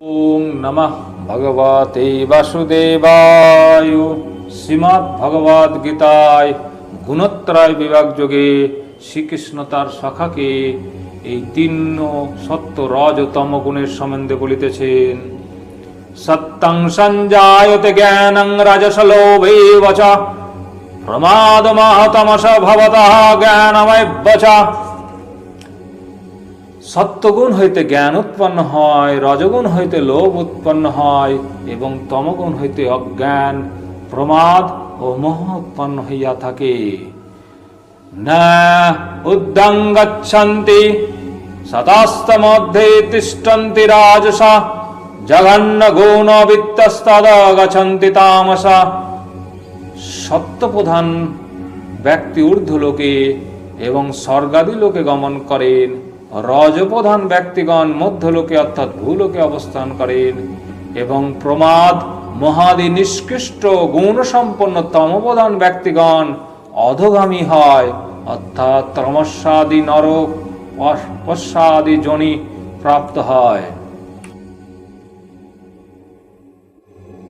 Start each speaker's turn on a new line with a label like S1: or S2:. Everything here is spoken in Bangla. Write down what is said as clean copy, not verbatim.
S1: ওম নমঃ ভগবতে বাসুদেবায়। শ্রীমদ্ ভগবদ গীতায় গুণত্রয় বিভাগ যোগে শ্রীকৃষ্ণ তার সখাকে এই তিন সত্য রজ ও তম গুণের সম্বন্ধে বলিতেছেন। সত্যং সঞ্জায়তে জ্ঞানং রজস লোভে বচ প্রমাদমহ তমস ভবতঃ জ্ঞানময়ব্য চ। সত্যগুণ হইতে জ্ঞান উৎপন্ন হয়, রজগুণ হইতে লোভ উৎপন্ন হয় এবং তমগুণ হইতে অজ্ঞান, প্রমাদ ও মোহ উৎপন্ন হইয়া থাকে। না উদ্যং গচ্ছন্তি সতস্ত মধ্যে তিষ্ঠন্তি রাজসা জঘন্য গুণ বিত্তস্তদ গচ্ছন্তি তামসা। সত্যপ্রধান ব্যক্তি ঊর্ধ্বলোকে এবং স্বর্গাদি লোকে গমন করেন, রজপ্রধান ব্যক্তিগণ মধ্যলোকে অর্থাৎ ভূলোকে অবস্থান করেন এবং প্রমাদ মহাদি নিষ্কৃষ্ট গুণসম্পন্ন তমপ্রধান ব্যক্তিগণ অধোগামী হয় অর্থাৎ তমস্যাদি নরক পশ্চাদি যোনি প্রাপ্ত হয়।